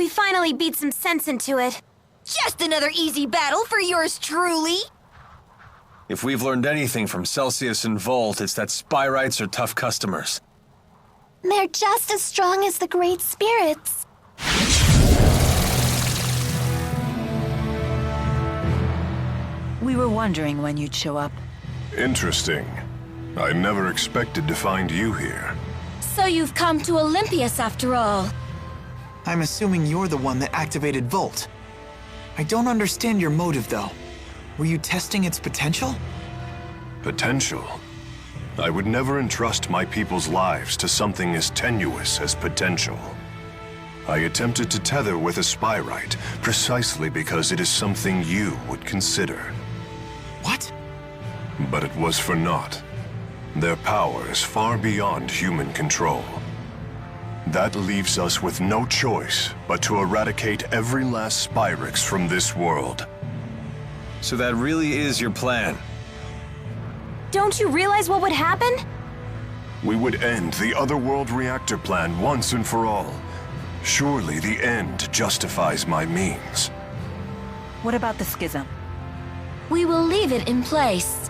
We finally beat some sense into it. Just another easy battle for yours truly. If we've learned anything from Celsius and Volt, it's that Spyrites are tough customers. They're just as strong as the Great Spirits. We were wondering when you'd show up. Interesting. I never expected to find you here. So you've come to Olympias after all. I'm assuming you're the one that activated Volt. I don't understand your motive, though. Were you testing its potential? Potential? I would never entrust my people's lives to something as tenuous as potential. I attempted to tether with a Spyrite, precisely because it is something you would consider. What? But it was for naught. Their power is far beyond human control. That leaves us with no choice but to eradicate every last Spyrix from this world. So that really is your plan? Don't you realize what would happen? We would end the Otherworld reactor plan once and for all. Surely the end justifies my means. What about the schism? We will leave it in place.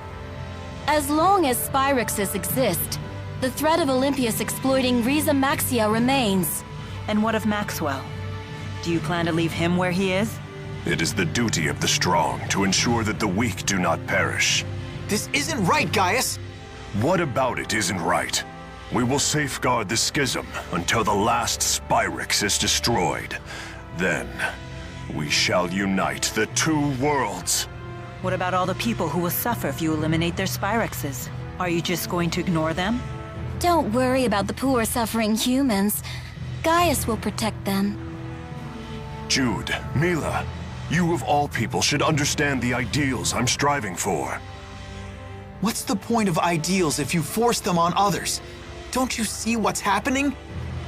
As long as Spyrixes exist, the threat of Olympias exploiting Riza Maxia remains. And what of Maxwell? Do you plan to leave him where he is? It is the duty of the strong to ensure that the weak do not perish. This isn't right, Gaius! What about it isn't right? We will safeguard the schism until the last Spyrix is destroyed. Then, we shall unite the two worlds. What about all the people who will suffer if you eliminate their Spyrixes? Are you just going to ignore them? Don't worry about the poor suffering humans. Gaius will protect them. Jude, Mila, you of all people should understand the ideals I'm striving for. What's the point of ideals if you force them on others? Don't you see what's happening?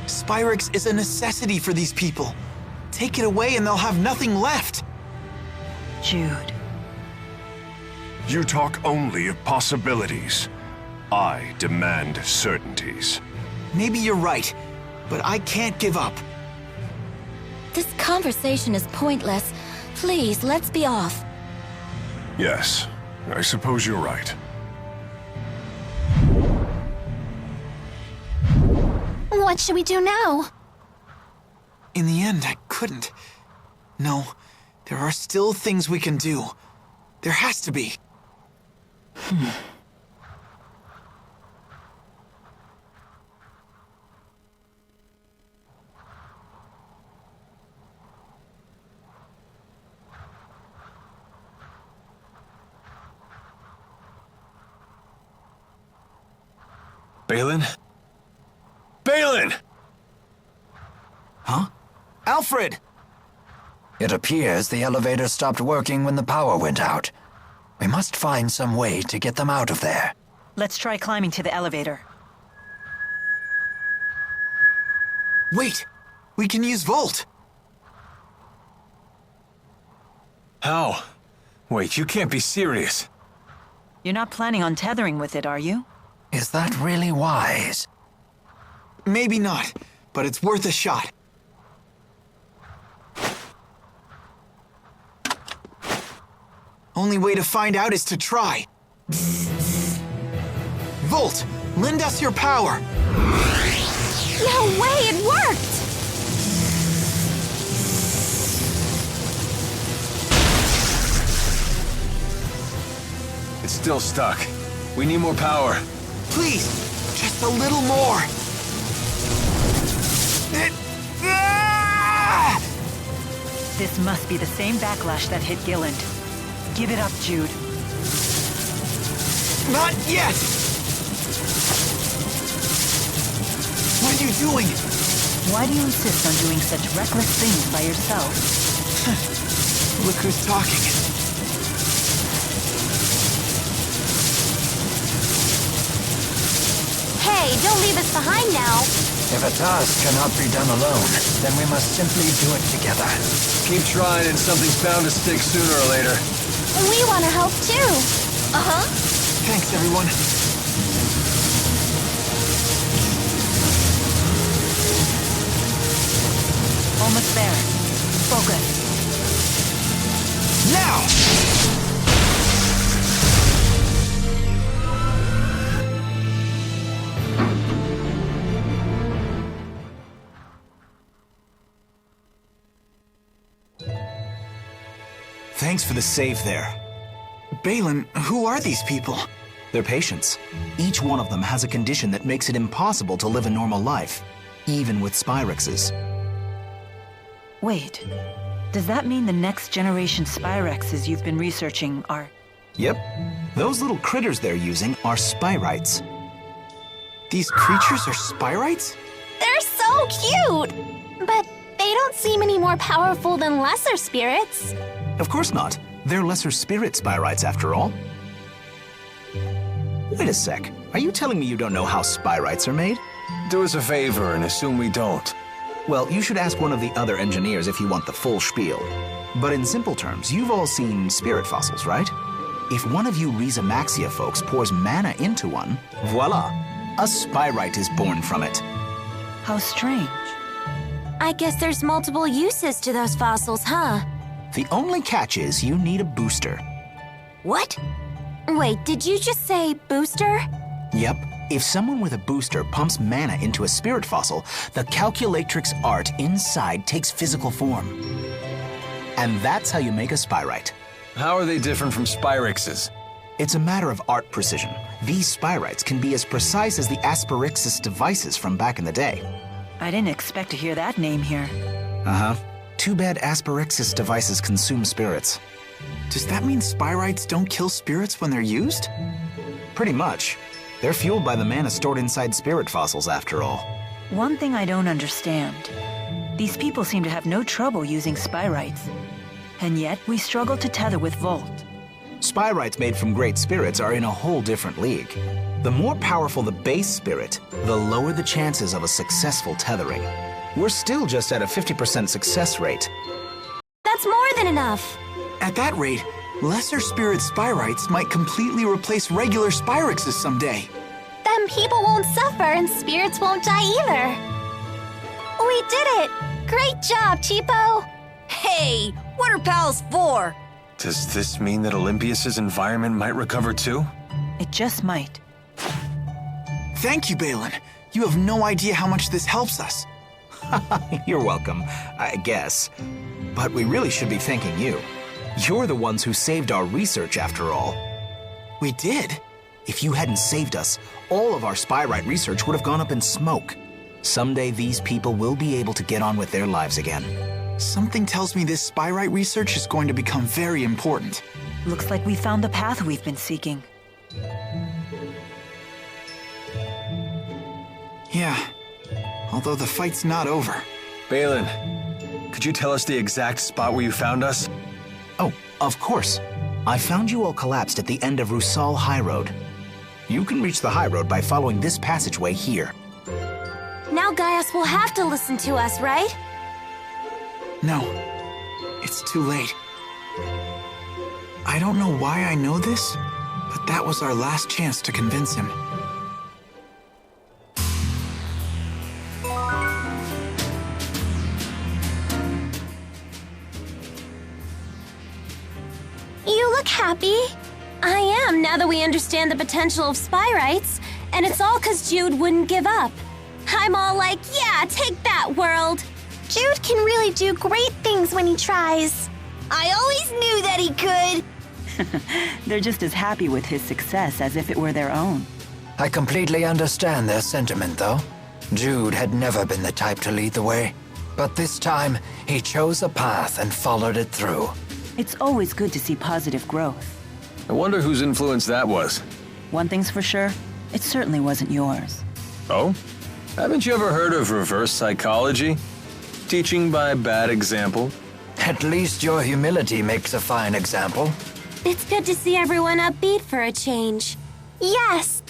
Spyrix is a necessity for these people. Take it away and they'll have nothing left. Jude. You talk only of possibilities. I demand certainties. Maybe you're right, but I can't give up. This conversation is pointless. Please, let's be off. Yes, I suppose you're right. What should we do now? In the end, I couldn't. No, there are still things we can do. There has to be. Balin? Balin! Huh? Alfred! It appears the elevator stopped working when the power went out. We must find some way to get them out of there. Let's try climbing to the elevator. Wait! We can use Volt! How? Wait, you can't be serious. You're not planning on tethering with it, are you? Is that really wise? Maybe not, but it's worth a shot. Only way to find out is to try. Volt, lend us your power. No way, it worked! It's still stuck. We need more power. Please, just a little more. This must be the same backlash that hit Gilland. Give it up, Jude. Not yet! What are you doing? Why do you insist on doing such reckless things by yourself? Look who's talking. Hey, don't leave us behind now. If a task cannot be done alone, then we must simply do it together. Keep trying and something's bound to stick sooner or later. We want to help too. Uh-huh. Thanks, everyone. Almost there. Focus. Now! Thanks for the save there. Balin, who are these people? They're patients. Each one of them has a condition that makes it impossible to live a normal life, even with Spyrexes. Wait. Does that mean the next generation Spyrexes you've been researching are... Yep. Those little critters they're using are Spyrites. These creatures are Spyrites? They're so cute! But they don't seem any more powerful than lesser spirits. Of course not. They're lesser spirit Spyrites after all. Wait a sec. Are you telling me you don't know how Spyrites are made? Do us a favor and assume we don't. Well, you should ask one of the other engineers if you want the full spiel. But in simple terms, you've all seen spirit fossils, right? If one of you Rhizamaxia folks pours mana into one, voila! A Spyrite is born from it. How strange. I guess there's multiple uses to those fossils, huh? The only catch is you need a booster. What? Wait, did you just say booster? Yep. If someone with a booster pumps mana into a spirit fossil, the calculatrix art inside takes physical form. And that's how you make a Spyrite. How are they different from Spyrexes? It's a matter of art precision. These Spyrites can be as precise as the Asperixis devices from back in the day. I didn't expect to hear that name here. Uh-huh. Too bad Asperixis devices consume spirits. Does that mean Spyrites don't kill spirits when they're used? Pretty much. They're fueled by the mana stored inside spirit fossils, after all. One thing I don't understand. These people seem to have no trouble using Spyrites. And yet, we struggle to tether with Volt. Spyrites made from great spirits are in a whole different league. The more powerful the base spirit, the lower the chances of a successful tethering. We're still just at a 50% success rate. That's more than enough. At that rate, lesser spirit Spyrites might completely replace regular Spyrexes someday. Then people won't suffer and spirits won't die either. We did it! Great job, Cheapo! Hey, what are pals for? Does this mean that Olympias's environment might recover too? It just might. Thank you, Balin. You have no idea how much this helps us. You're welcome, I guess. But we really should be thanking you. You're the ones who saved our research, after all. We did? If you hadn't saved us, all of our Spyrite research would have gone up in smoke. Someday these people will be able to get on with their lives again. Something tells me this Spyrite research is going to become very important. Looks like we found the path we've been seeking. Yeah, although the fight's not over. Balin, could you tell us the exact spot where you found us? Oh, of course. I found you all collapsed at the end of Rusalle Highroad. You can reach the Highroad by following this passageway here. Now Gaius will have to listen to us, right? No, it's too late. I don't know why I know this, but that was our last chance to convince him. You look happy. I am, now that we understand the potential of Spyrites, and it's all 'cause Jude wouldn't give up. I'm all like, yeah, take that, world. Jude can really do great things when he tries. I always knew that he could. They're just as happy with his success as if it were their own. I completely understand their sentiment, though. Jude had never been the type to lead the way. But this time, he chose a path and followed it through. It's always good to see positive growth. I wonder whose influence that was. One thing's for sure, it certainly wasn't yours. Oh? Haven't you ever heard of reverse psychology? Teaching by bad example? At least your humility makes a fine example. It's good to see everyone upbeat for a change. Yes.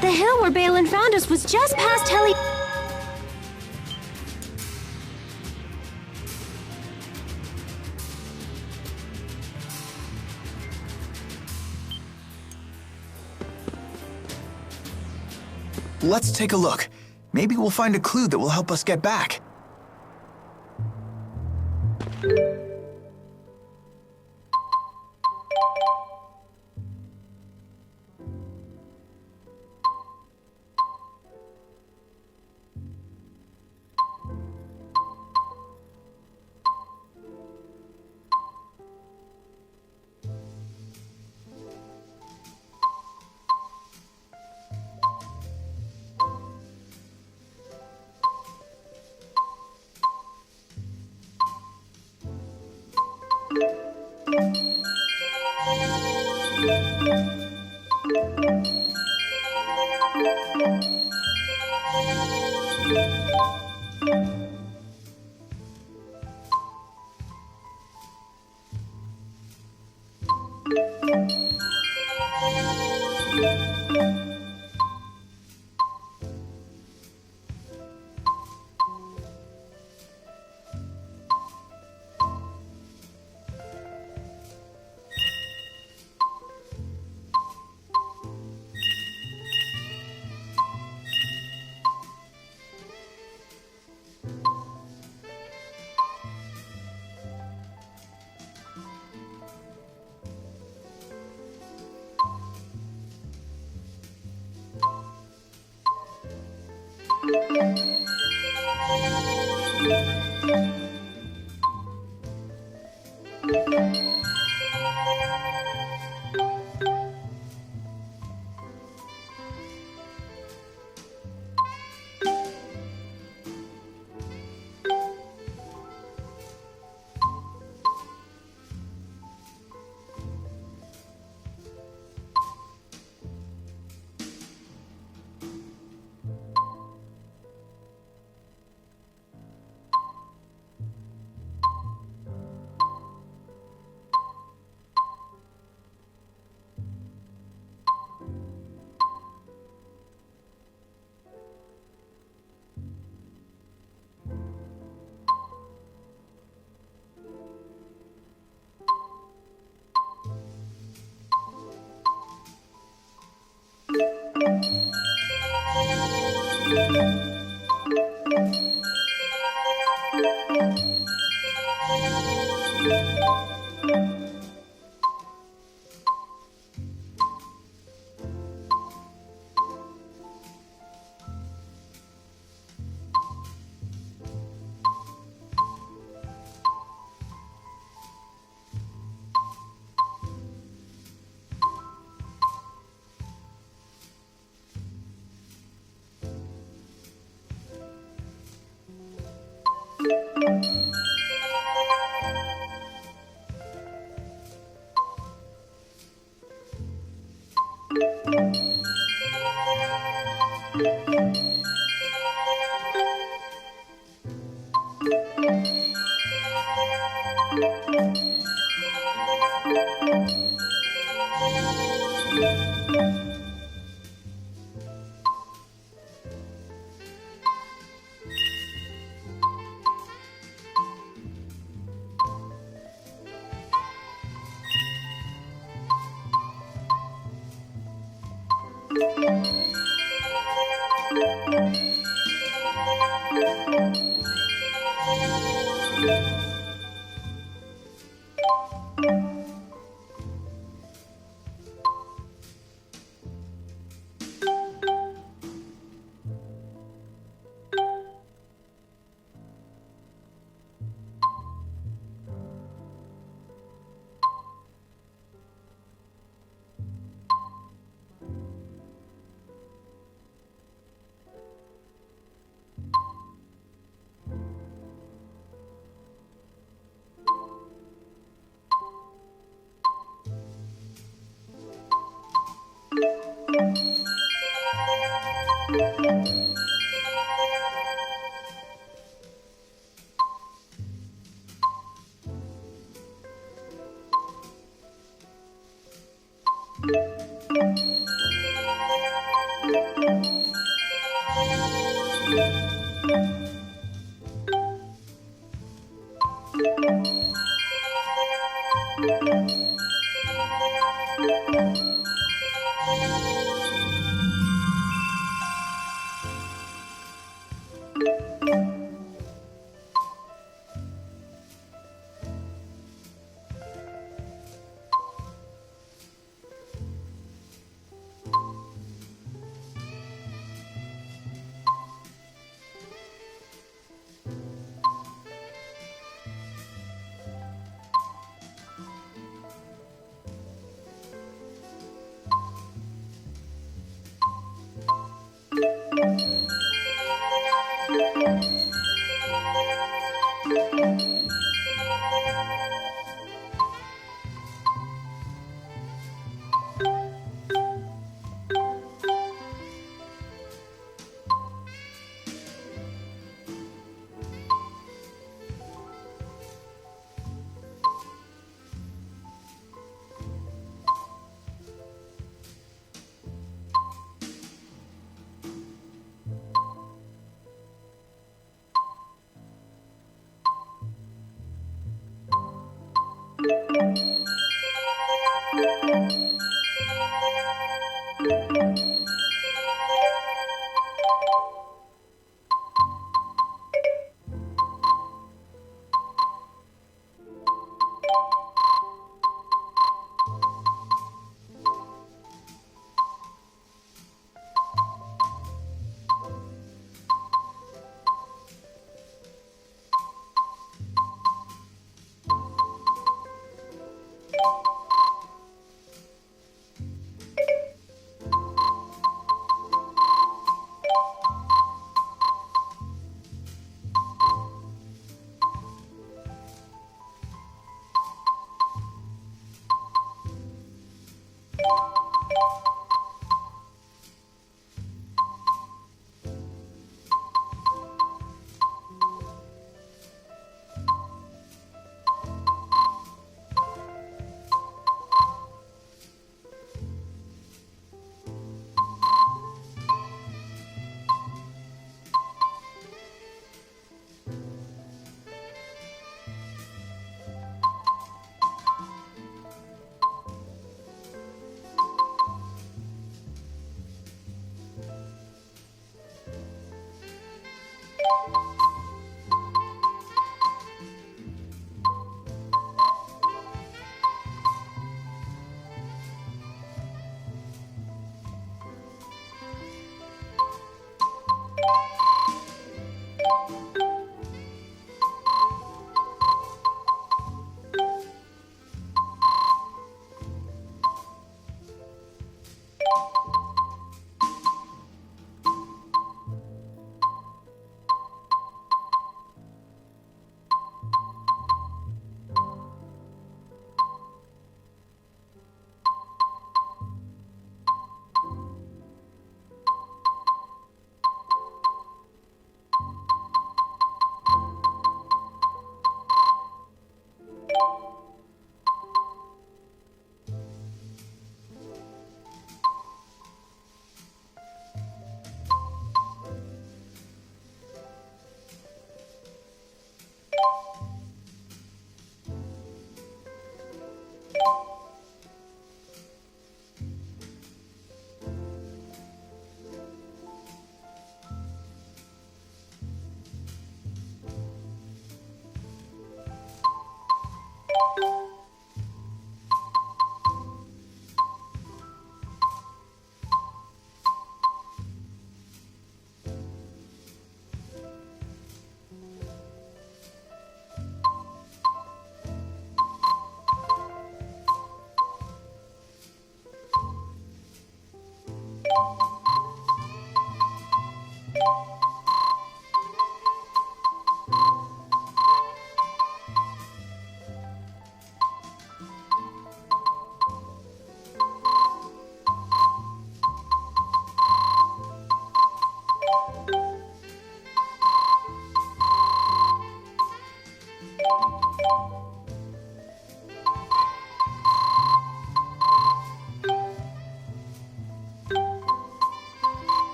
The hill where Balin found us was just past Heli... Let's take a look. Maybe we'll find a clue that will help us get back.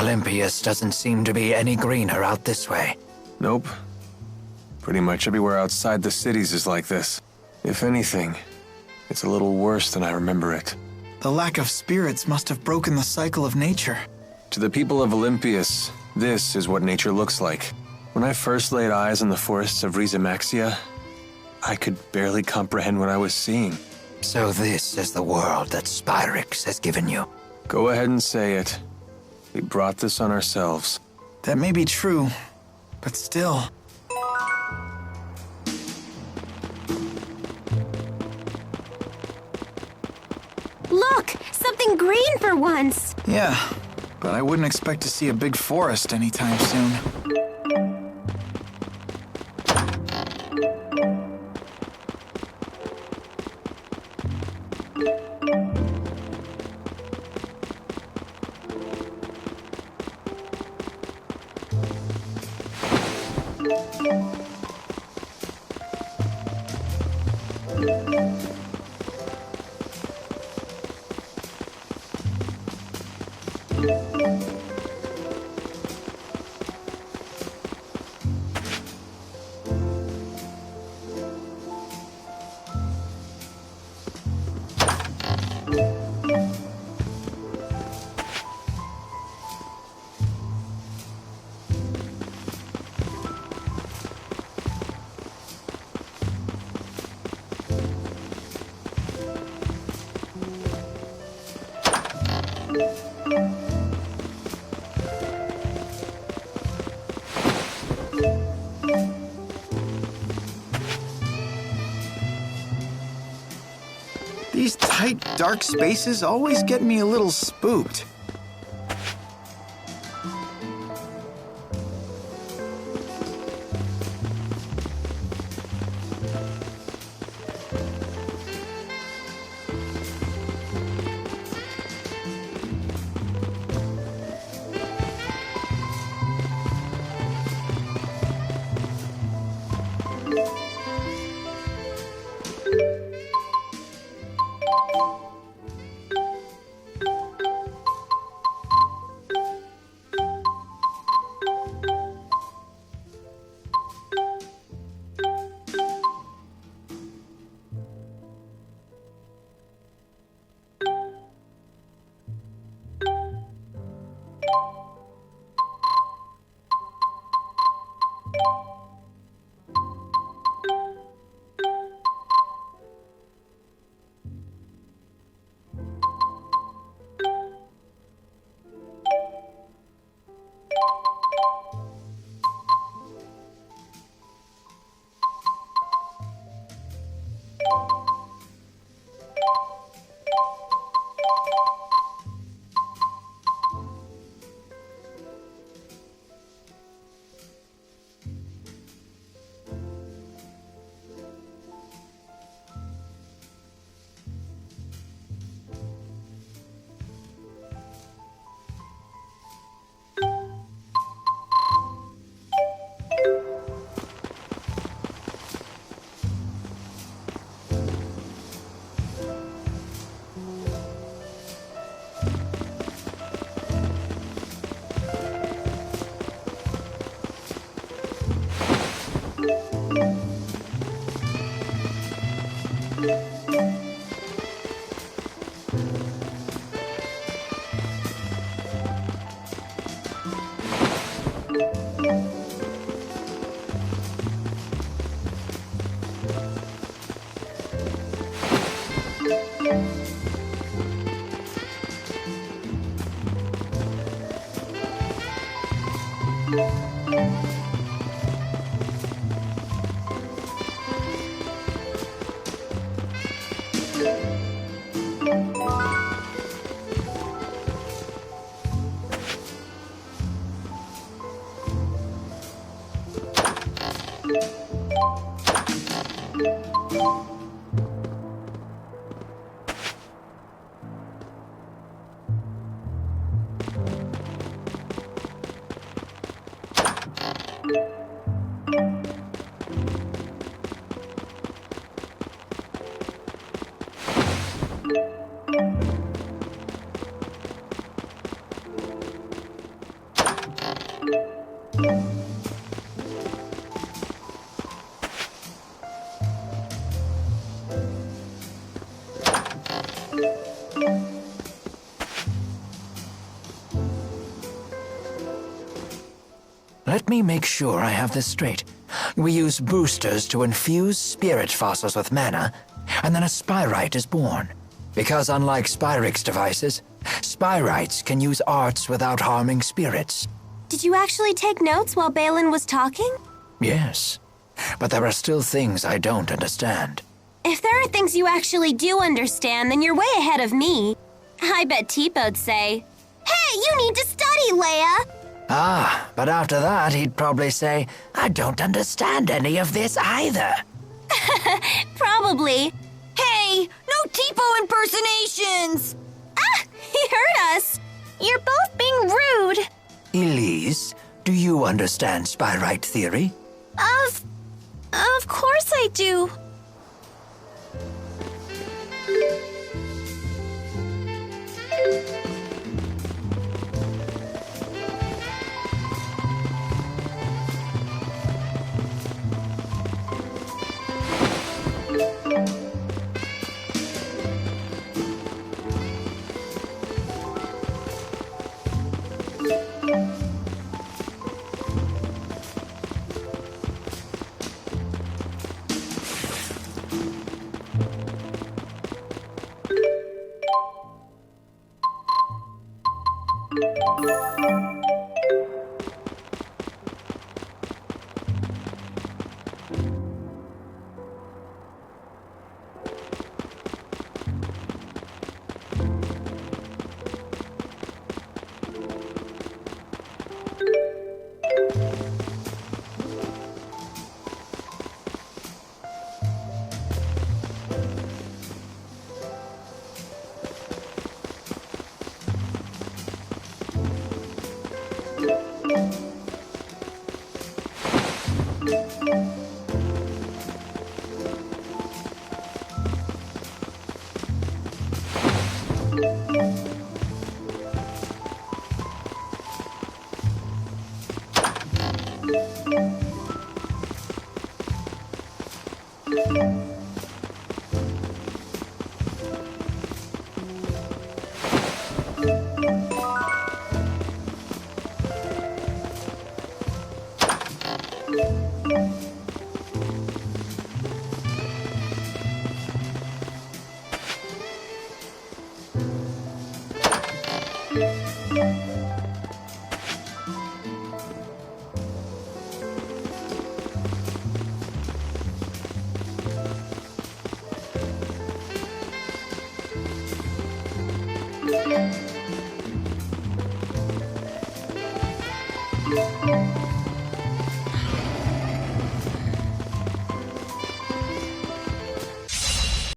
Olympias doesn't seem to be any greener out this way. Nope. Pretty much everywhere outside the cities is like this. If anything, it's a little worse than I remember it. The lack of spirits must have broken the cycle of nature. To the people of Olympias, this is what nature looks like. When I first laid eyes on the forests of Maxia, I could barely comprehend what I was seeing. So this is the world that Spyrix has given you. Go ahead and say it. We brought this on ourselves. That may be true, but still. Look! Something green for once! Yeah, but I wouldn't expect to see a big forest anytime soon. These tight, dark spaces always get me a little spooked. Let me make sure I have this straight. We use boosters to infuse spirit fossils with mana, and then a Spyrite is born. Because unlike Spyrix devices, Spyrites can use arts without harming spirits. Did you actually take notes while Balin was talking? Yes, but there are still things I don't understand. If there are things you actually do understand, then you're way ahead of me. I bet Teepo'd say, "Hey, you need to study, Leia!" Ah, but after that he'd probably say, "I don't understand any of this either." Probably. Hey, no Tipo impersonations! Ah, he heard us! You're both being rude. Elise, do you understand Spyrite theory? Of course I do.